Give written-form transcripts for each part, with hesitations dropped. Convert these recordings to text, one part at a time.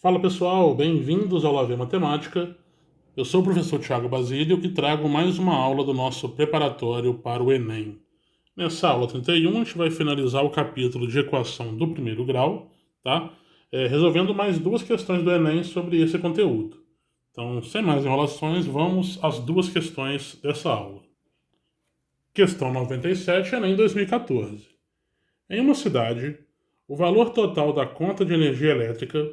Fala pessoal, bem-vindos ao Lavê Matemática. Eu sou o professor Thiago Basílio e trago mais uma aula do nosso preparatório para o Enem. Nessa aula 31, a gente vai finalizar o capítulo de equação do primeiro grau, tá? Resolvendo mais duas questões do Enem sobre esse conteúdo. Então, sem mais enrolações, vamos às duas questões dessa aula. Questão 97, Enem 2014. Em uma cidade, o valor total da conta de energia elétrica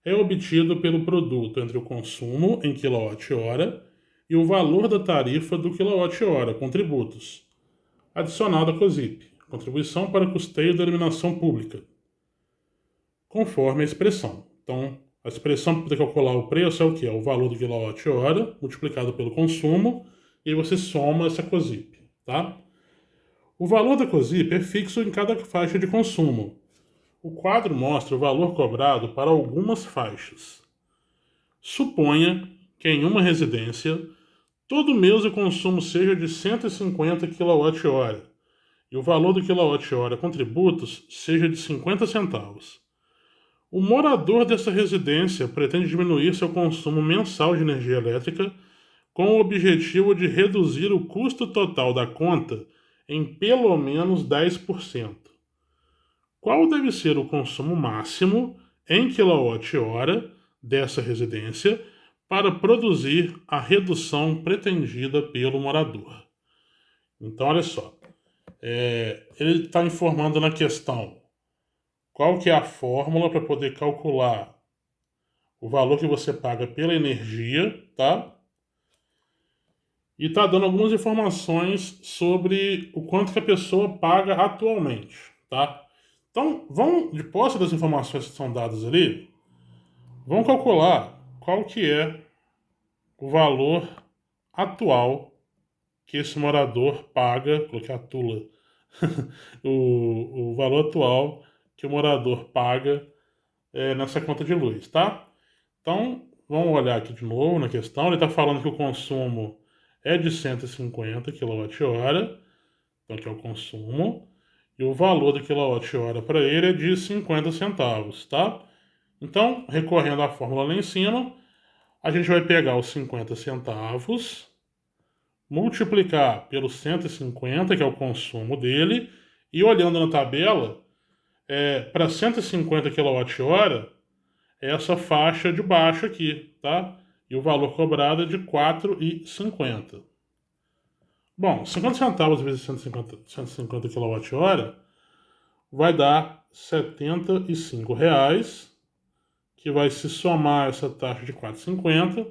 é obtido pelo produto entre o consumo em quilowatt-hora e o valor da tarifa do quilowatt-hora com tributos, adicionado à COSIP, contribuição para custeio da iluminação pública, conforme a expressão. Então, a expressão para poder calcular o preço é o que? É o valor do quilowatt-hora multiplicado pelo consumo e aí você soma essa COSIP, tá? O valor da COSIP é fixo em cada faixa de consumo. O quadro mostra o valor cobrado para algumas faixas. Suponha que em uma residência, todo mês o consumo seja de 150 kWh e o valor do quilowatt-hora com tributos seja de 50 centavos. O morador dessa residência pretende diminuir seu consumo mensal de energia elétrica com o objetivo de reduzir o custo total da conta em pelo menos 10%. Qual deve ser o consumo máximo em quilowatt-hora dessa residência para produzir a redução pretendida pelo morador? Então, olha só, ele está informando na questão qual que é a fórmula para poder calcular o valor que você paga pela energia, tá? E está dando algumas informações sobre o quanto que a pessoa paga atualmente, tá? Então, de posse das informações que são dadas ali, vamos calcular qual que é o valor atual que esse morador paga, coloquei a tula, o valor atual que o morador paga nessa conta de luz, tá? Então, vamos olhar aqui de novo na questão. Ele está falando que o consumo é de 150 kWh, então que é o consumo, e o valor do quilowatt-hora para ele é de 50 centavos, tá? Então, recorrendo à fórmula lá em cima, a gente vai pegar os 50 centavos, multiplicar pelos 150, que é o consumo dele, e olhando na tabela, para 150 kWh, é essa faixa de baixo aqui, tá? E o valor cobrado é de 4,50. Bom, 50 centavos vezes 150 kWh vai dar R$ 75, que vai se somar essa taxa de 4,50,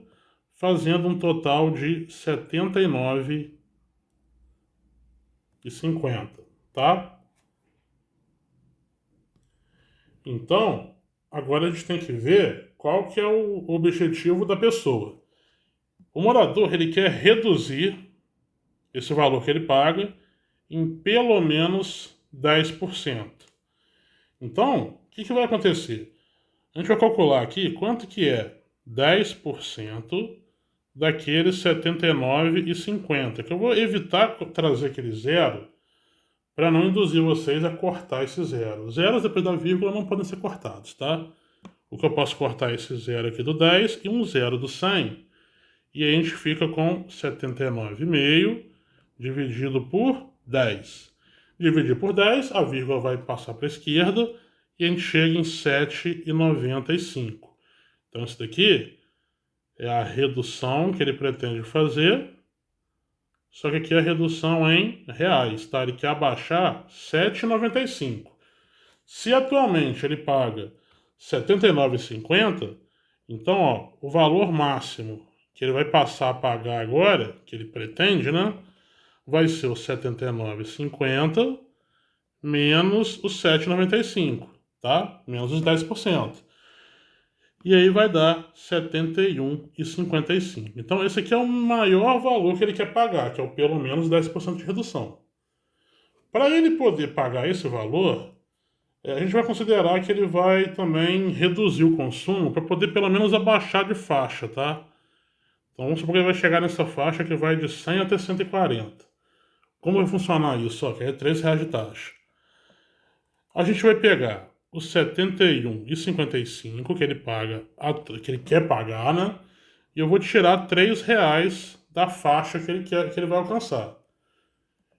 fazendo um total de R$ 79,50, tá? Então, agora a gente tem que ver qual que é o objetivo da pessoa. O morador, ele quer reduzir esse valor que ele paga em pelo menos 10%. Então, o que vai acontecer? A gente vai calcular aqui quanto que é 10% daqueles 79,50, que eu vou evitar trazer aquele zero para não induzir vocês a cortar esse zero. Zeros depois da vírgula não podem ser cortados, tá? O que eu posso cortar é esse zero aqui do 10 e um zero do 100. E aí a gente fica com 79,5 dividido por 10. Dividir por 10, a vírgula vai passar para a esquerda e a gente chega em 7,95. Então isso daqui é a redução que ele pretende fazer, só que aqui é a redução em reais, tá? Ele quer abaixar 7,95. Se atualmente ele paga R$ 79,50, então ó, o valor máximo que ele vai passar a pagar agora, que ele pretende, né? Vai ser os 79,50 menos os 7,95, tá? Menos os 10%. E aí vai dar 71,55. Então esse aqui é o maior valor que ele quer pagar, que é o pelo menos 10% de redução. Para ele poder pagar esse valor, a gente vai considerar que ele vai também reduzir o consumo para poder pelo menos abaixar de faixa, tá? Então vamos supor que ele vai chegar nessa faixa que vai de 100 até 140. Como vai funcionar isso? Ó, que é R$ 3 de taxa. A gente vai pegar os 71,55 que ele paga, que ele quer pagar, né? E eu vou tirar R$ 3 da faixa que ele vai alcançar.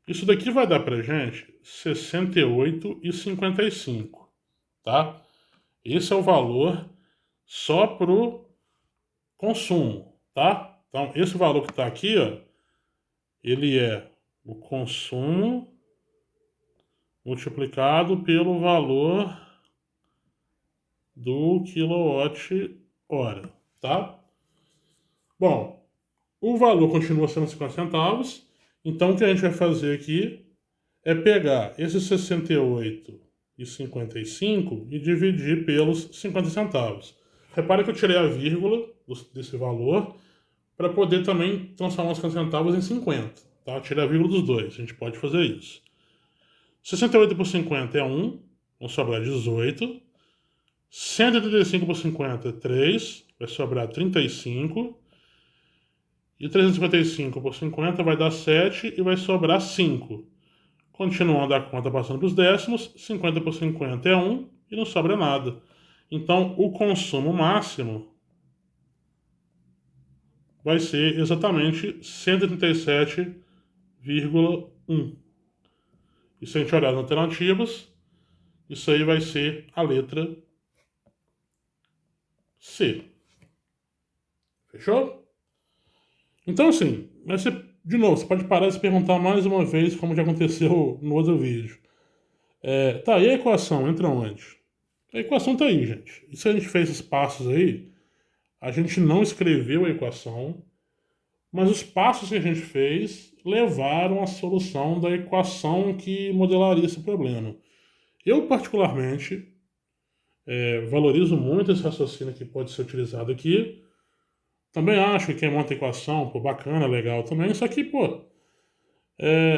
Isso daqui vai dar pra gente 68,55, tá? Esse é o valor só pro consumo, tá? Então, esse valor que está aqui, ó, ele é o consumo multiplicado pelo valor do quilowatt-hora, tá? Bom, o valor continua sendo 50 centavos, então o que a gente vai fazer aqui é pegar esses 68,55 e dividir pelos 50 centavos. Repare que eu tirei a vírgula desse valor para poder também transformar os 50 centavos em 50. Tá? Tirei a vírgula dos dois, a gente pode fazer isso. 68 por 50 é 1, vai sobrar 18. 135 por 50 é 3, vai sobrar 35. E 355 por 50 vai dar 7 e vai sobrar 5. Continuando a conta passando para os décimos, 50 por 50 é 1 e não sobra nada. Então, o consumo máximo vai ser exatamente 137,1. E se a gente olhar as alternativas, isso aí vai ser a letra C. Fechou? Então, assim, mas você, de novo, você pode parar e se perguntar mais uma vez, como já aconteceu no outro vídeo. Tá, e a equação entra onde? A equação tá aí, gente. E se a gente fez esses passos aí, a gente não escreveu a equação, mas os passos que a gente fez levaram à solução da equação que modelaria esse problema. Eu, particularmente, valorizo muito esse raciocínio que pode ser utilizado aqui. Também acho que quem monta equação, pô, bacana, legal também, só que, pô,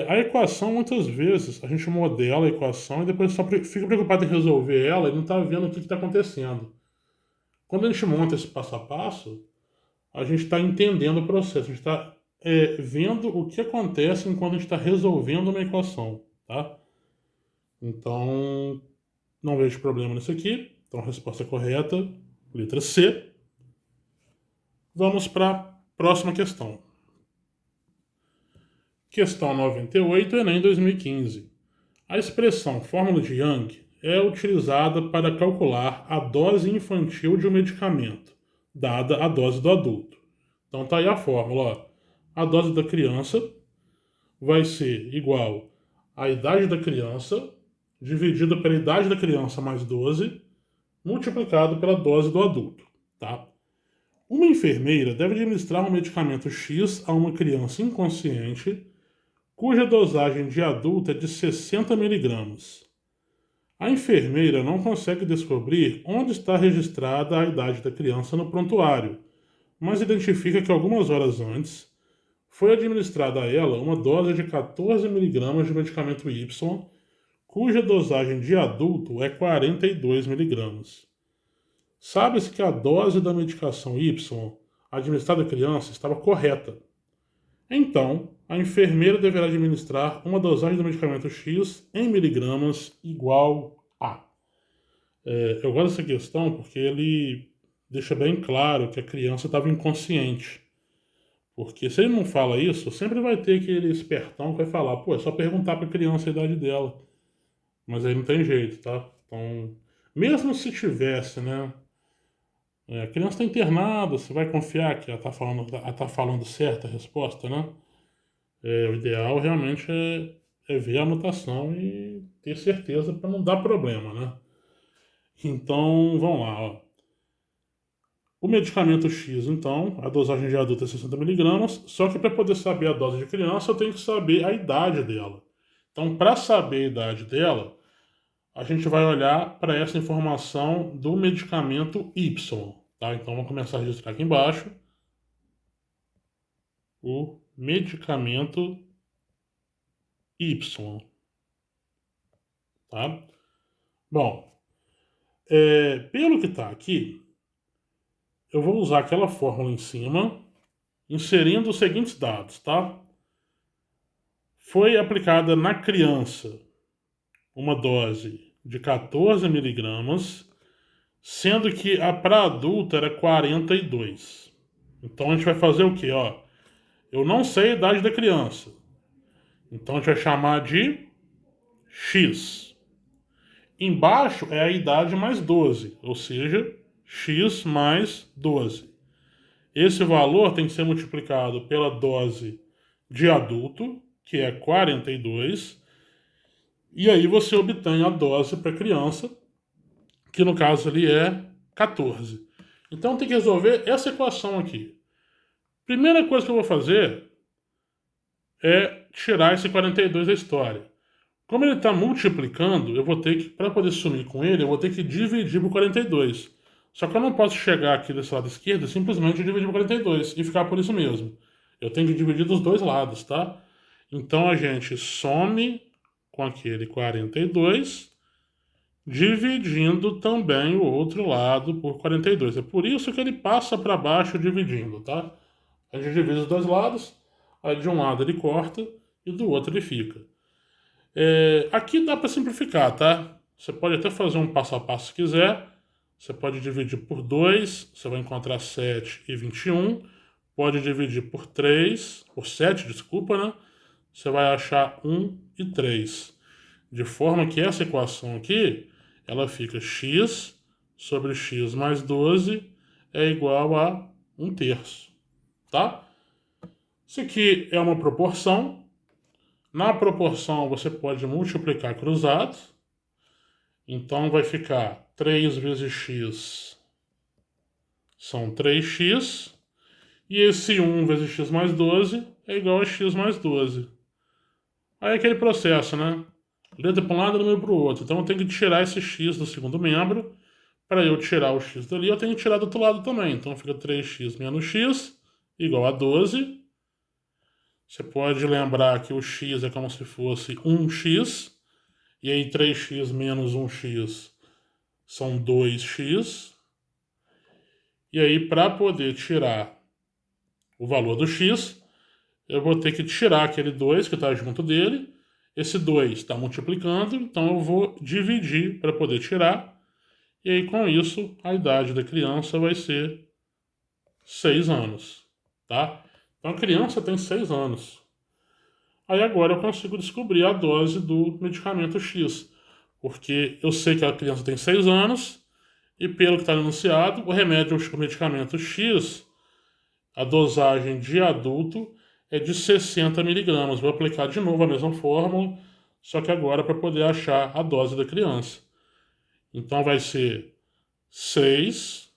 a equação, muitas vezes, a gente modela a equação e depois só fica preocupado em resolver ela e não está vendo o que está acontecendo. Quando a gente monta esse passo a passo, a gente está entendendo o processo, a gente está vendo o que acontece enquanto a gente está resolvendo uma equação, tá? Então, não vejo problema nisso aqui. Então, a resposta correta, letra C. Vamos para a próxima questão. Questão 98, Enem 2015. A expressão fórmula de Young é utilizada para calcular a dose infantil de um medicamento, dada a dose do adulto. Então tá aí a fórmula. Ó. A dose da criança vai ser igual à idade da criança, dividido pela idade da criança mais 12, multiplicado pela dose do adulto. Tá? Uma enfermeira deve administrar um medicamento X a uma criança inconsciente cuja dosagem de adulto é de 60 miligramas. A enfermeira não consegue descobrir onde está registrada a idade da criança no prontuário, mas identifica que algumas horas antes foi administrada a ela uma dose de 14 miligramas de medicamento Y, cuja dosagem de adulto é 42 miligramas. Sabe-se que a dose da medicação Y administrada à criança estava correta. Então, a enfermeira deverá administrar uma dosagem do medicamento X em miligramas igual a. Eu gosto dessa questão porque ele deixa bem claro que a criança estava inconsciente. Porque se ele não fala isso, sempre vai ter aquele espertão que vai falar, pô, é só perguntar para a criança a idade dela. Mas aí não tem jeito, tá? Então, mesmo se tivesse, né? A criança está internada, você vai confiar que ela tá falando certa a resposta, né? O ideal realmente é ver a anotação e ter certeza para não dar problema, né? Então, vamos lá, ó. O medicamento X, então, a dosagem de adulto é 60 miligramas, só que para poder saber a dose de criança, eu tenho que saber a idade dela. Então, para saber a idade dela, a gente vai olhar para essa informação do medicamento Y, tá? Então, vamos começar a registrar aqui embaixo o medicamento Y, tá? Bom, pelo que está aqui, eu vou usar aquela fórmula em cima, inserindo os seguintes dados, tá? Foi aplicada na criança uma dose de 14 miligramas, sendo que a para adulto era 42. Então a gente vai fazer o quê? Ó, eu não sei a idade da criança. Então a gente vai chamar de X. Embaixo é a idade mais 12, ou seja, X mais 12. Esse valor tem que ser multiplicado pela dose de adulto, que é 42, e aí você obtém a dose para criança, que no caso ali é 14. Então tem que resolver essa equação aqui. Primeira coisa que eu vou fazer é tirar esse 42 da história. Como ele está multiplicando, eu vou ter que, para poder sumir com ele, eu vou ter que dividir por 42. Só que eu não posso chegar aqui desse lado esquerdo e simplesmente dividir por 42 e ficar por isso mesmo. Eu tenho que dividir dos dois lados, tá? Então a gente some com aquele 42, dividindo também o outro lado por 42. É por isso que ele passa para baixo dividindo, tá? A gente divide os dois lados, aí de um lado ele corta e do outro ele fica. Aqui dá para simplificar, tá? Você pode até fazer um passo a passo se quiser. Você pode dividir por 2, você vai encontrar 7 e 21. Pode dividir por 3, por 7, desculpa, né? Você vai achar 1 e 3. De forma que essa equação aqui, ela fica x sobre x mais 12 é igual a 1/3, tá? Isso aqui é uma proporção. Na proporção, você pode multiplicar cruzado. Então, vai ficar 3 vezes x são 3x. E esse 1 vezes x mais 12 é igual a x mais 12. Aí é aquele processo, né? Letra para um lado e número para o outro. Então, eu tenho que tirar esse x do segundo membro. Para eu tirar o x dali, eu tenho que tirar do outro lado também. Então, fica 3x menos x igual a 12. Você pode lembrar que o x é como se fosse 1x, e aí 3x menos 1x são 2x. E aí, para poder tirar o valor do x, eu vou ter que tirar aquele 2 que está junto dele. Esse 2 está multiplicando, então eu vou dividir para poder tirar. E aí, com isso, a idade da criança vai ser 6 anos, tá? Então, a criança tem 6 anos. Aí agora eu consigo descobrir a dose do medicamento X, porque eu sei que a criança tem 6 anos e pelo que está anunciado, o remédio, o medicamento X, a dosagem de adulto é de 60 miligramas. Vou aplicar de novo a mesma fórmula, só que agora para poder achar a dose da criança. Então vai ser 6,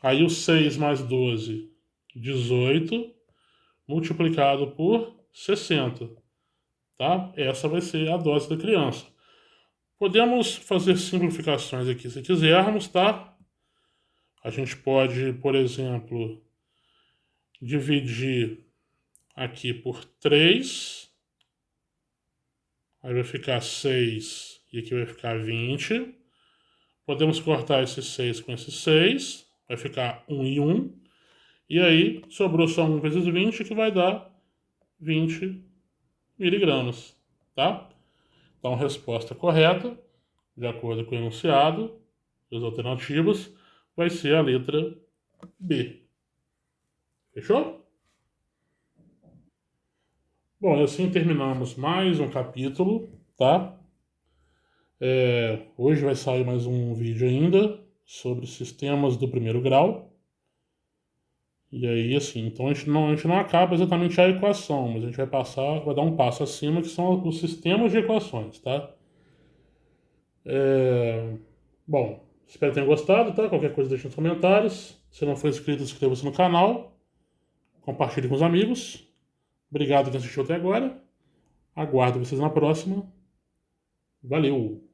aí o 6 mais 12, 18, multiplicado por 60, tá? Essa vai ser a dose da criança. Podemos fazer simplificações aqui se quisermos, tá? A gente pode, por exemplo, dividir aqui por 3, aí vai ficar 6 e aqui vai ficar 20. Podemos cortar esse 6 com esse 6, vai ficar 1 e 1. E aí sobrou só 1 vezes 20, que vai dar 20 miligramas, tá? Então, resposta correta, de acordo com o enunciado, as alternativas, vai ser a letra B. Fechou? Bom, e assim terminamos mais um capítulo, tá? Hoje vai sair mais um vídeo ainda sobre sistemas do primeiro grau. E aí, assim, então a gente não acaba exatamente a equação, mas a gente vai dar um passo acima, que são os sistemas de equações, tá? Bom, espero que tenham gostado, tá? Qualquer coisa deixa nos comentários. Se não for inscrito, inscreva-se no canal. Compartilhe com os amigos. Obrigado quem assistiu até agora. Aguardo vocês na próxima. Valeu!